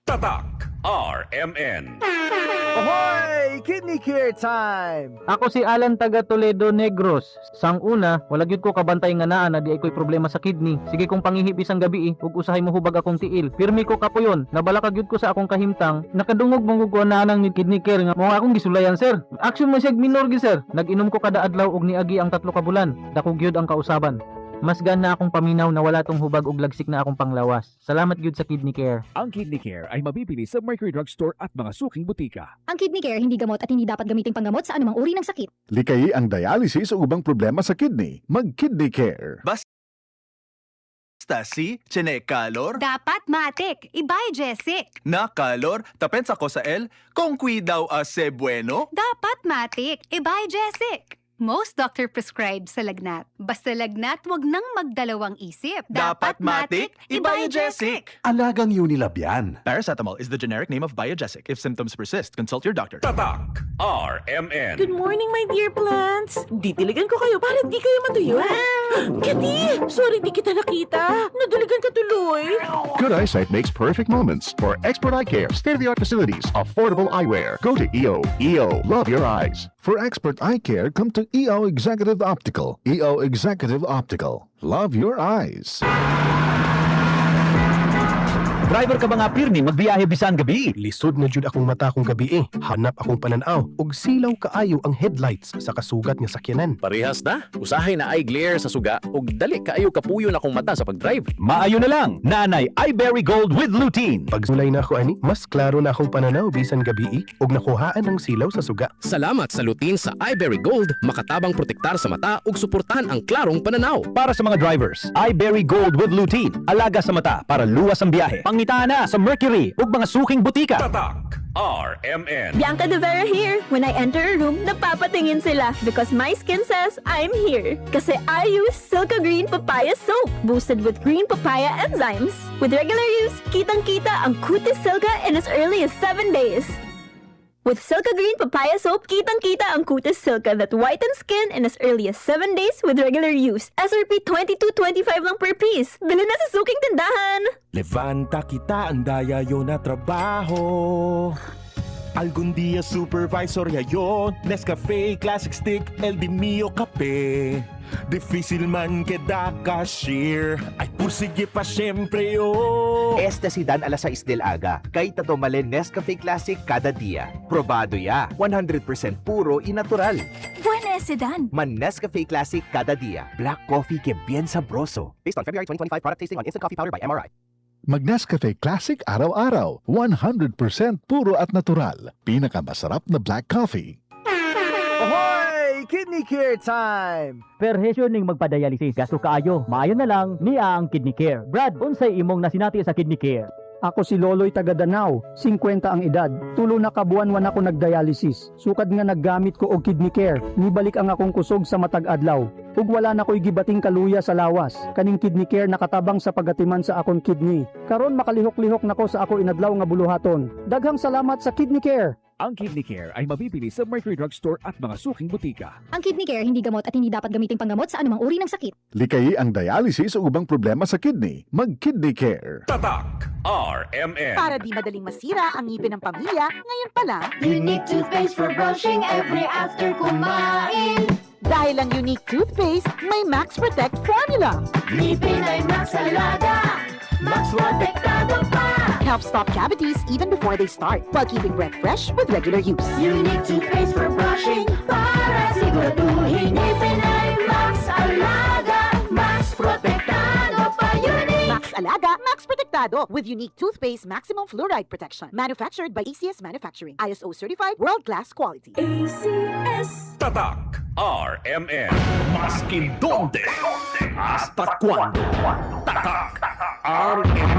Tatak RMN. Ahoy! Kidney care time! Ako si Alan taga Toledo Negros. Sang una, wala gyud ko kabantay nga naa na di ay ko'y problema sa kidney. Sige kong pangihip isang gabi ug usahay mo hubag akong tiil. Pirmi ko kapuyon, nabalaka gyud ko sa akong kahimtang. Nakadungog mong ko na nang kidney care nga mo akong gisulayan sir. Action man siya minor gi sir. Nag-inom ko kada adlaw og niagi ang 3 ka bulan. Dako gyud ang kausaban. Mas na akong paminaw na wala tong hubag og lagsik na akong panglawas. Salamat gyud sa kidney care. Ang Kidney Care ay mabibili sa Mercury Drugstore at mga suking butika. Ang kidney care hindi gamot at hindi dapat gamiting panggamot sa anumang uri ng sakit. Likayi ang dialysis o ubang problema sa kidney. Mag-Kidney Care. Basta si Calor, Dapat matik, ibay Jessic. na calor, tapensa ko sa el, kung daw ase bueno. Dapat matik, ibay Jessic. Most doctor prescribe sa lagnat. Basta lagnat, wag nang magdalawang isip. Dapat matik, ibay Jessic. Alagang Unilab yan. Paracetamol is the generic name of Biogesic. If symptoms persist, consult your doctor. Tatak RMN. Good morning, my dear plants! Didiligan ko kayo para di kayo matuyo. Kati! Sorry di kita nakita. Nadiligan ka tuloy. Good eyesight makes perfect moments. For expert eye care, state-of-the-art facilities, affordable eyewear. Go to EO. EO, love your eyes. For expert eye care, come to EO Executive Optical. EO Executive Optical. Love your eyes. Driver ka ba nga pirni magbiyahe bisan gabi? Lisod na jud akong mata kong gabi Hanap akong pananaw og silaw kaayo ang headlights sa kasugat nga sakyanan. Parehas na. Usahay na eye glare sa suga ug dali kaayo kapuyo na akong mata sa pagdrive. Maayo na lang. Nanay iBerry Gold with lutein. Pagsulay na ako ani, mas klaro na akong pananaw bisan gabi og nakuhaan ang silaw sa suga. Salamat sa lutein sa iBerry Gold, makatabang protektar sa mata ug suportahan ang klarong pananaw. Para sa mga drivers, iBerry Gold with lutein. Alaga sa mata para luwas ang biyahe. Pangitaan na sa Mercury ug mga suking butika. Tatak RMN. Bianca De Vera here. When I enter a room, napapatingin sila because my skin says I'm here. Kasi I use Silka Green Papaya Soap, boosted with green papaya enzymes. With regular use, kitang-kita ang Cutis Silka in as early as 7 days. With Silka Green Papaya Soap, kitang-kita ang Cutis Silka that whitens skin in as early as 7 days with regular use. SRP 22.25 lang per piece. Bili na sa suking tindahan! Levanta kita ang dayayo na trabaho. Algún día supervisor yayo. Nescafe Classic Stick, el di mio kape. Difícil man queda cashier. Ay pursige pa siyempre yo. Esta si Dan alas 6 del aga. Kay tatomale Nescafe Classic kada dia. Probado ya. 100% puro y natural. Buena ese Dan! Man Nescafe Classic cada dia. Black coffee que bien sabroso. Based on February 2025 product tasting on instant coffee powder by MRI. Mag-Nescafe Classic araw-araw. 100% puro at natural. Pinakamasarap na black coffee. Ahoy! Kidney care time! Perhesyo ning magpadialysis. Gasto kaayo. Maayo na lang niya ang kidney care. Brad, unsay imong nasinati sa kidney care? Ako si Loloy taga Danau, 50 ang edad. Tulo na kabuan wan ako nagdialysis. Sukad nga naggamit ko og kidney care. Nibalik ang akong kusog sa matag adlaw. Ug wala na ko'y gibating kaluya sa lawas. Kaning kidney care nakatabang sa pagatiman sa akong kidney. Karon makalihok-lihok nako sa ako inadlaw nga buluhaton. Daghang salamat sa kidney care. Ang Kidney Care ay mabibili sa Mercury Drugstore at mga suking butika. Ang kidney care hindi gamot at hindi dapat gamiting panggamot sa anumang uri ng sakit. Likayi ang dialysis o ubang problema sa kidney. Mag-Kidney Care. Tatak RMN. Para di madaling masira ang ngipin ng pamilya, ngayon pa lang, Unique toothpaste for brushing every after kumain. dahil ang Unique Toothpaste may Max Protect formula. Ngipin ay Max Alaga. Max Protektado pa. Helps stop cavities even before they start, while keeping breath fresh with regular use. Unique toothpaste for brushing para siguraduhin ngipin ay Max Alaga. Max Protektado pa. Unique. Max Alaga, Max Protectado with Unique Toothpaste Maximum Fluoride Protection. Manufactured by ACS Manufacturing. ISO certified world-class quality. ACS. Tatak RMN. Maskin donde, hasta cuando. Tatak RMN.